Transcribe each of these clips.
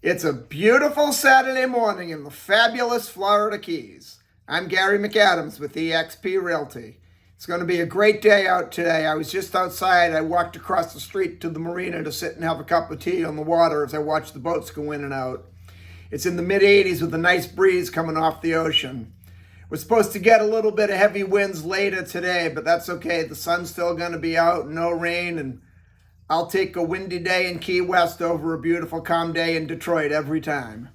It's a beautiful Saturday morning in the fabulous Florida Keys. I'm Gary McAdams with eXp Realty. It's going to be a great day out today. I was just outside. I walked across the street to the marina to sit and have a cup of tea on the water as I watched the boats go in and out. It's in the mid-80s with a nice breeze coming off the ocean. We're supposed to get a little bit of heavy winds later today, but that's okay. The sun's still going to be out, no rain, and I'll take a windy day in Key West over a beautiful, calm day in Detroit every time.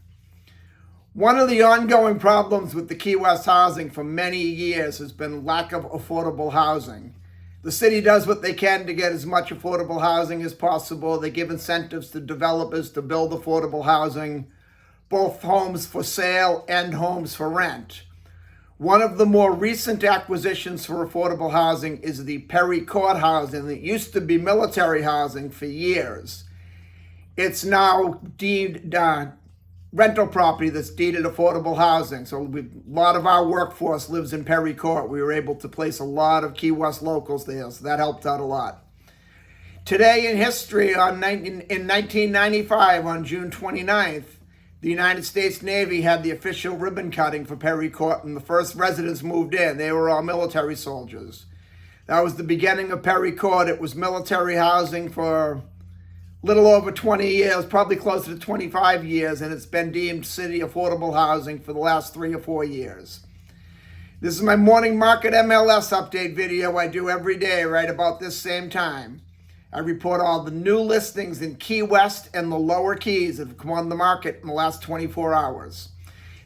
One of the ongoing problems with the Key West housing for many years has been lack of affordable housing. The city does what they can to get as much affordable housing as possible. They give incentives to developers to build affordable housing, both homes for sale and homes for rent. One of the more recent acquisitions for affordable housing is the Perry Court housing that used to be military housing for years. It's now deemed rental property that's deeded affordable housing. So a lot of our workforce lives in Perry Court. We were able to place a lot of Key West locals there, so that helped out a lot. Today in history, in 1995, on June 29th, the United States Navy had the official ribbon cutting for Perry Court, and the first residents moved in. They were all military soldiers. That was the beginning of Perry Court. It was military housing for a little over 20 years, probably closer to 25 years, and it's been deemed city affordable housing for the last 3 or 4 years. This is my morning market MLS update video I do every day right about this same time. I report all the new listings in Key West and the lower Keys that have come on the market in the last 24 hours.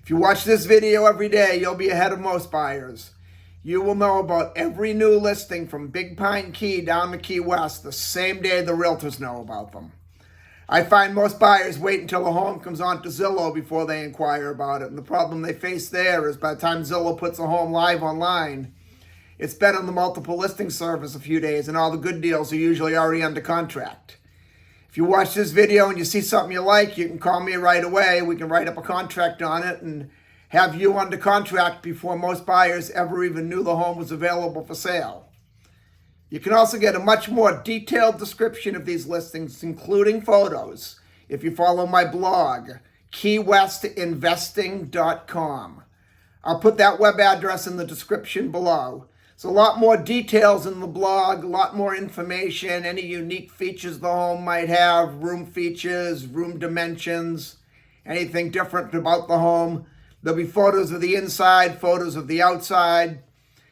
If you watch this video every day, you'll be ahead of most buyers. You will know about every new listing from Big Pine Key down to Key West the same day the realtors know about them. I find most buyers wait until a home comes onto Zillow before they inquire about it. And the problem they face there is by the time Zillow puts a home live online, it's been on the multiple listing service a few days, and all the good deals are usually already under contract. If you watch this video and you see something you like, you can call me right away. We can write up a contract on it and have you under contract before most buyers ever even knew the home was available for sale. You can also get a much more detailed description of these listings, including photos, if you follow my blog, keywestinvesting.com. I'll put that web address in the description below. So a lot more details in the blog, a lot more information, any unique features the home might have, room features, room dimensions, anything different about the home. There'll be photos of the inside, photos of the outside.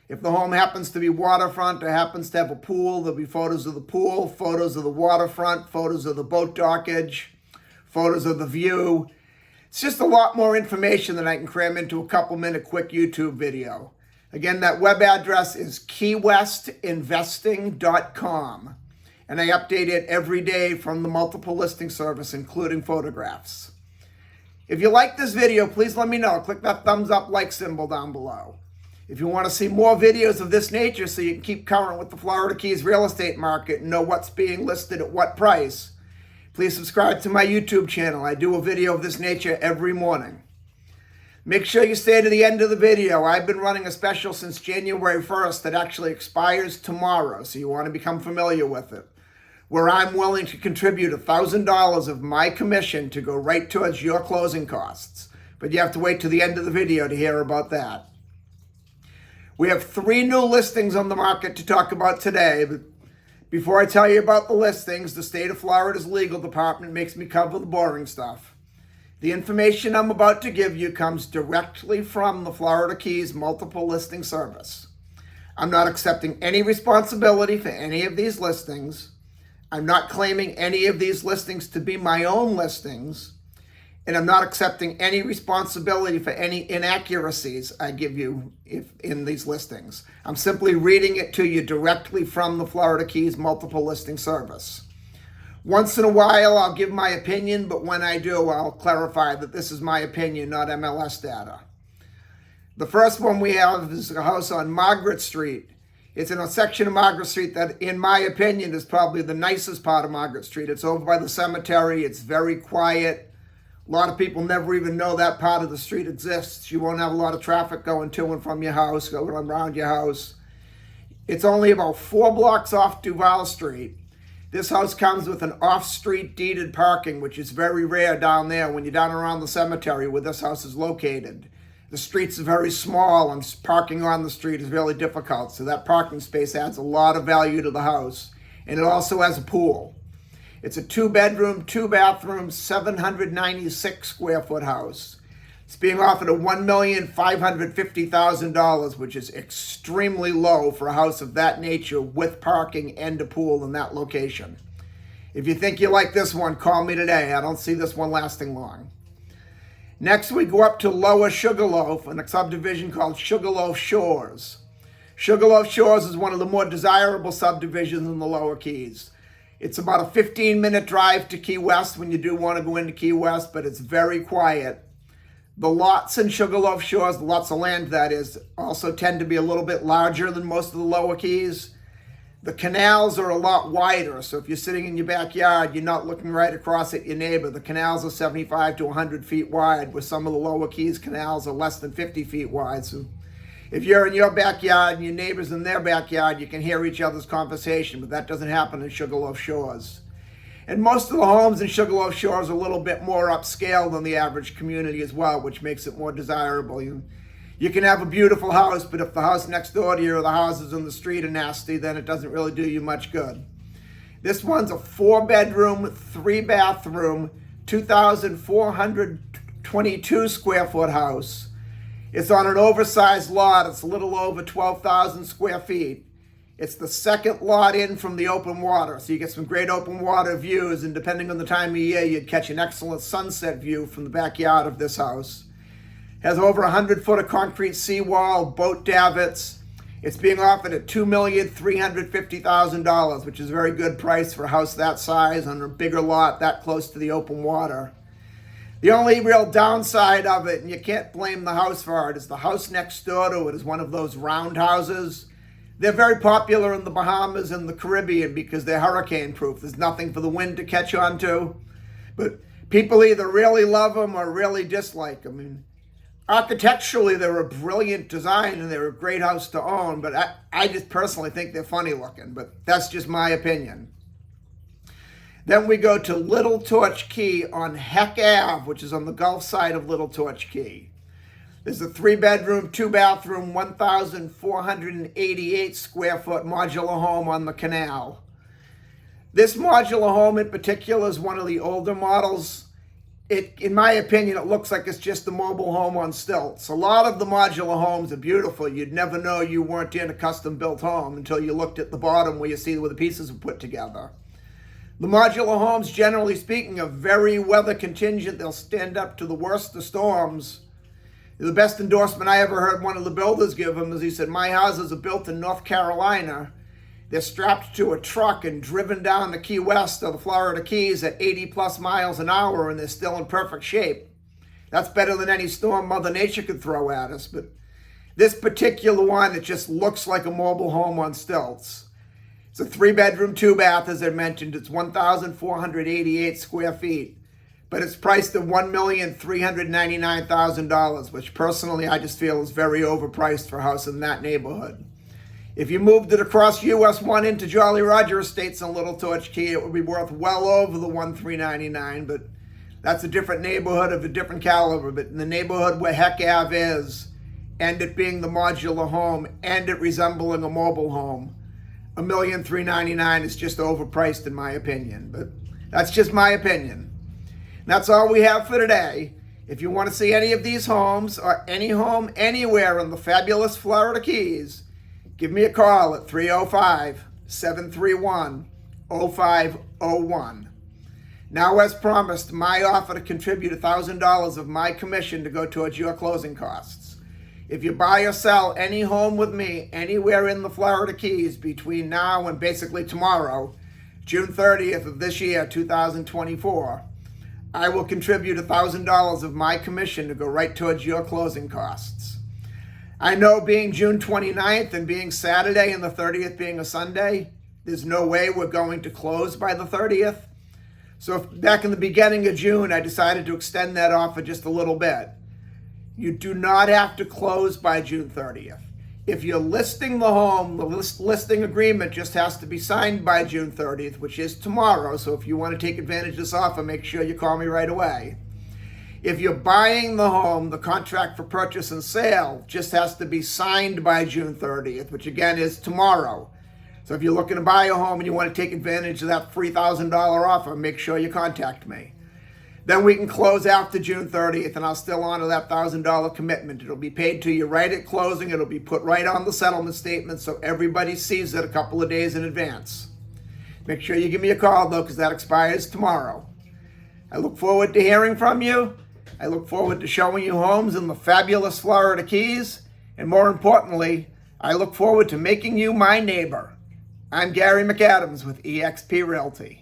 If the home happens to be waterfront or happens to have a pool, there'll be photos of the pool, photos of the waterfront, photos of the boat dockage, photos of the view. It's just a lot more information than I can cram into a couple-minute quick YouTube video. Again, that web address is keywestinvesting.com, and I update it every day from the multiple listing service, including photographs. If you like this video, please let me know. Click that thumbs up like symbol down below. If you want to see more videos of this nature so you can keep current with the Florida Keys real estate market and know what's being listed at what price, please subscribe to my YouTube channel. I do a video of this nature every morning. Make sure you stay to the end of the video. I've been running a special since January 1st that actually expires tomorrow, so you want to become familiar with it, where I'm willing to contribute $1,000 of my commission to go right towards your closing costs. But you have to wait to the end of the video to hear about that. We have 3 new listings on the market to talk about today. But before I tell you about the listings, the state of Florida's legal department makes me cover the boring stuff. The information I'm about to give you comes directly from the Florida Keys multiple listing service. I'm not accepting any responsibility for any of these listings. I'm not claiming any of these listings to be my own listings, and I'm not accepting any responsibility for any inaccuracies I give you in these listings. I'm simply reading it to you directly from the Florida Keys multiple listing service. Once in a while, I'll give my opinion, but when I do, I'll clarify that this is my opinion, not MLS data. The first one we have is a house on Margaret Street. It's in a section of Margaret Street that, in my opinion, is probably the nicest part of Margaret Street. It's over by the cemetery. It's very quiet. A lot of people never even know that part of the street exists. You won't have a lot of traffic going to and from your house, going around your house. It's only about 4 blocks off Duval Street. This house comes with an off-street deeded parking, which is very rare down there when you're down around the cemetery where this house is located. The streets are very small and parking on the street is really difficult, so that parking space adds a lot of value to the house. And it also has a pool. It's a 2-bedroom, 2-bathroom, 796 square foot house. It's being offered at $1,550,000, which is extremely low for a house of that nature with parking and a pool in that location. If you think you like this one, call me today. I don't see this one lasting long. Next, we go up to Lower Sugarloaf in a subdivision called Sugarloaf Shores. Sugarloaf Shores is one of the more desirable subdivisions in the Lower Keys. It's about a 15-minute drive to Key West when you do want to go into Key West, but it's very quiet. The lots in Sugarloaf Shores, the lots of land that is, also tend to be a little bit larger than most of the Lower Keys. The canals are a lot wider, so if you're sitting in your backyard, you're not looking right across at your neighbor. The canals are 75 to 100 feet wide, where some of the Lower Keys canals are less than 50 feet wide. So if you're in your backyard and your neighbor's in their backyard, you can hear each other's conversation, but that doesn't happen in Sugarloaf Shores. And most of the homes in Sugarloaf Shores are a little bit more upscale than the average community as well, which makes it more desirable. You can have a beautiful house, but if the house next door to you or the houses in the street are nasty, then it doesn't really do you much good. This one's a 4-bedroom, 3-bathroom, 2,422 square foot house. It's on an oversized lot. It's a little over 12,000 square feet. It's the second lot in from the open water, so you get some great open water views, and depending on the time of year, you'd catch an excellent sunset view from the backyard of this house. It has over 100 foot of concrete seawall, boat davits. It's being offered at $2,350,000, which is a very good price for a house that size on a bigger lot that close to the open water. The only real downside of it, and you can't blame the house for it, is the house next door to it is one of those roundhouses. They're very popular in the Bahamas and the Caribbean because they're hurricane proof. There's nothing for the wind to catch on to. But people either really love them or really dislike them. I mean, architecturally, they're a brilliant design and they're a great house to own, but I just personally think they're funny looking, but that's just my opinion. Then we go to Little Torch Key on Heck Ave, which is on the Gulf side of Little Torch Key. There's a 3-bedroom, 2-bathroom, 1,488 square foot modular home on the canal. This modular home in particular is one of the older models. In my opinion, it looks like it's just a mobile home on stilts. A lot of the modular homes are beautiful. You'd never know you weren't in a custom-built home until you looked at the bottom where you see where the pieces are put together. The modular homes, generally speaking, are very weather contingent. They'll stand up to the worst of storms. The best endorsement I ever heard one of the builders give him is he said, "My houses are built in North Carolina. They're strapped to a truck and driven down to Key West or the Florida Keys at 80 plus miles an hour, and they're still in perfect shape." That's better than any storm Mother Nature could throw at us. But this particular one, it just looks like a mobile home on stilts. It's a 3-bedroom, 2-bath, as I mentioned. It's 1,488 square feet. But it's priced at $1,399,000, which personally I just feel is very overpriced for a house in that neighborhood. If you moved it across US 1 into Jolly Roger Estates in Little Torch Key, it would be worth well over the $1,399, but that's a different neighborhood of a different caliber. But in the neighborhood where Heck Ave is, and it being the modular home, and it resembling a mobile home, $1,399,000 is just overpriced in my opinion. But that's just my opinion. That's all we have for today. If you want to see any of these homes or any home anywhere in the fabulous Florida Keys, give me a call at 305-731-0501. Now, as promised, my offer to contribute $1,000 of my commission to go towards your closing costs. If you buy or sell any home with me anywhere in the Florida Keys between now and basically tomorrow, June 30th of this year, 2024, I will contribute $1,000 of my commission to go right towards your closing costs. I know being June 29th and being Saturday and the 30th being a Sunday, there's no way we're going to close by the 30th. So back in the beginning of June, I decided to extend that offer just a little bit. You do not have to close by June 30th. If you're listing the home, the listing agreement just has to be signed by June 30th, which is tomorrow. So if you want to take advantage of this offer, make sure you call me right away. If you're buying the home, the contract for purchase and sale just has to be signed by June 30th, which again is tomorrow. So if you're looking to buy a home and you want to take advantage of that $3,000 offer, make sure you contact me. Then we can close after June 30th, and I'll still honor that $1,000 commitment. It'll be paid to you right at closing. It'll be put right on the settlement statement so everybody sees it a couple of days in advance. Make sure you give me a call, though, because that expires tomorrow. I look forward to hearing from you. I look forward to showing you homes in the fabulous Florida Keys. And more importantly, I look forward to making you my neighbor. I'm Gary McAdams with eXp Realty.